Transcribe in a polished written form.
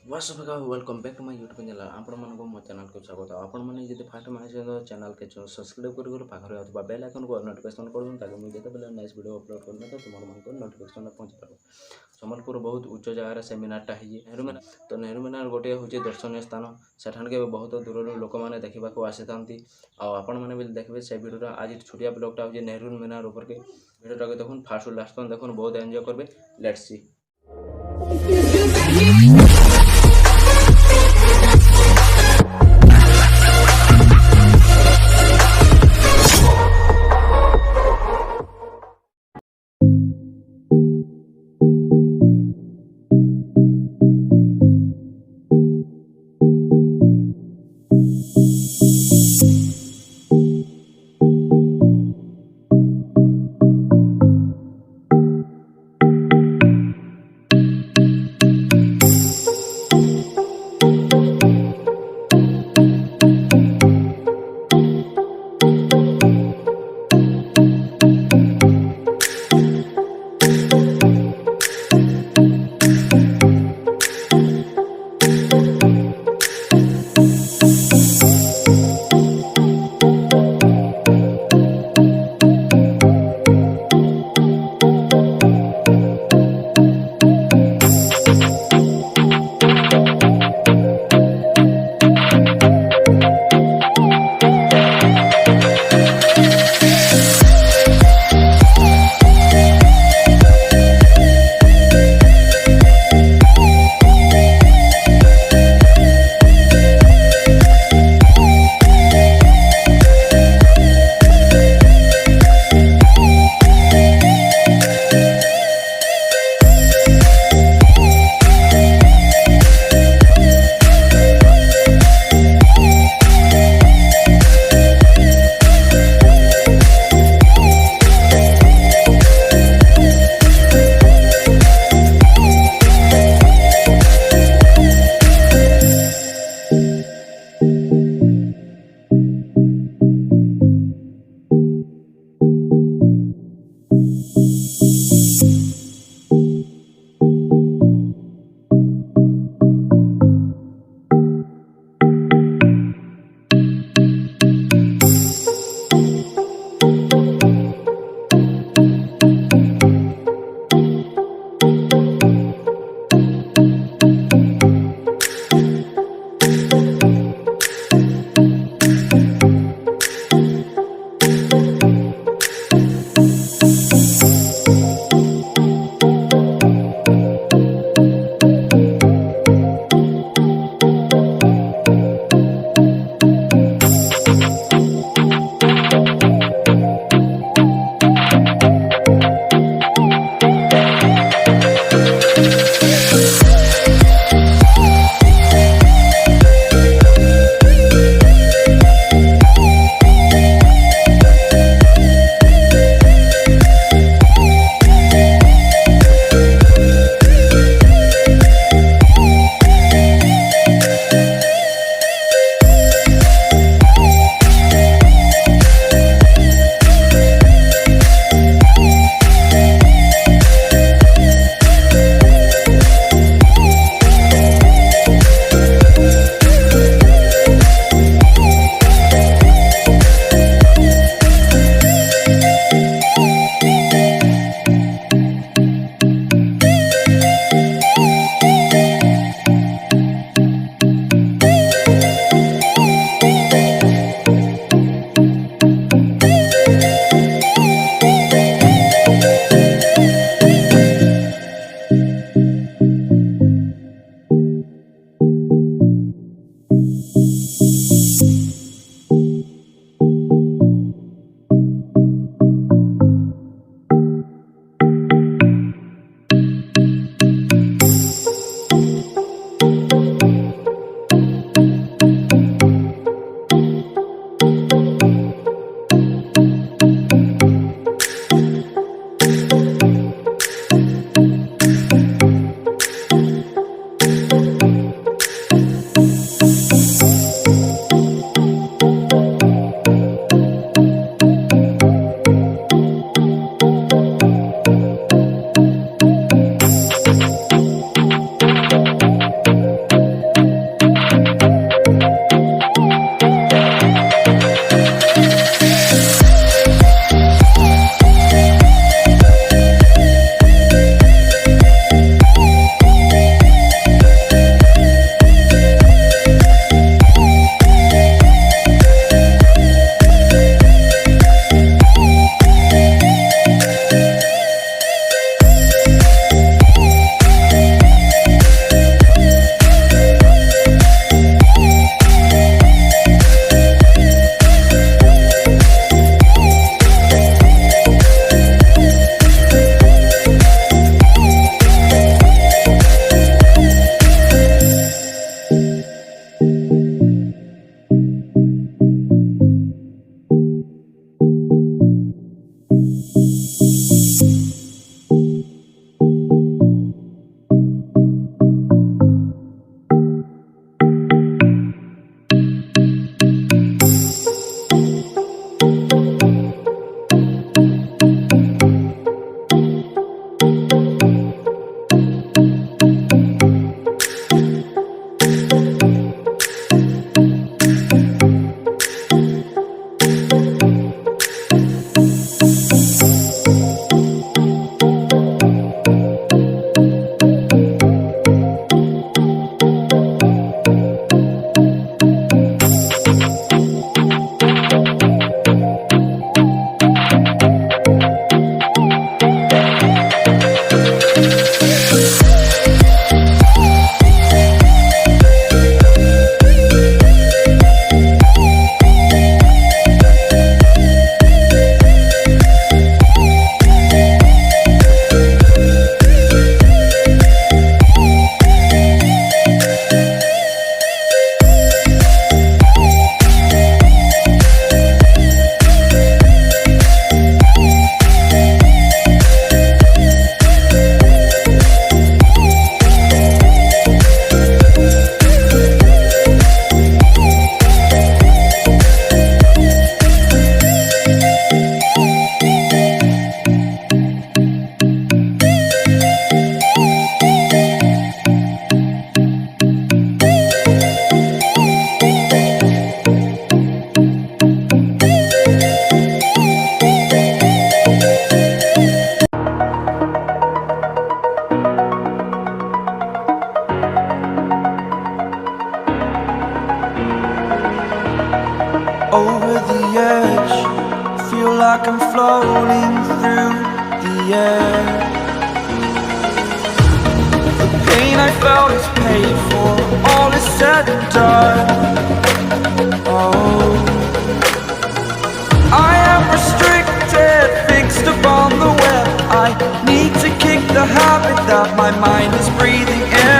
What's up guys, welcome back to my YouTube channel. आपण मानको मो चैनल को स्वागत है। आपण माने जदि फर्स्ट में आछे तो चैनल के सब्सक्राइब कर कर पाखरे अथवा बेल आइकन को नोटिफिकेशन कर दूं ताकि मुझे जेते नेक्स्ट वीडियो अपलोड करना तो तुम मानको नोटिफिकेशन पहुंच पारो। संबलपुर बहुत उच्च जगह सेमिनार टा है नेहरू मिनार। तो नेहरू मिनार गोटे होचे दर्शनीय स्थान सेठान के बहुत दूर लोक माने देखा को आसीथांती आ आपण माने भी देखबे से वीडियो आज छोटिया ब्लॉग टा होचे नेहरू मिनार ऊपर के वीडियो टा देखुन फास्ट लास्ट तक देखुन बहुत एंजॉय करबे। Let's see. like I'm floating through the air. The pain I felt is paid for, all is said and done. Oh, I am restricted, fixed upon the web. I need to kick the habit that my mind is breathing in.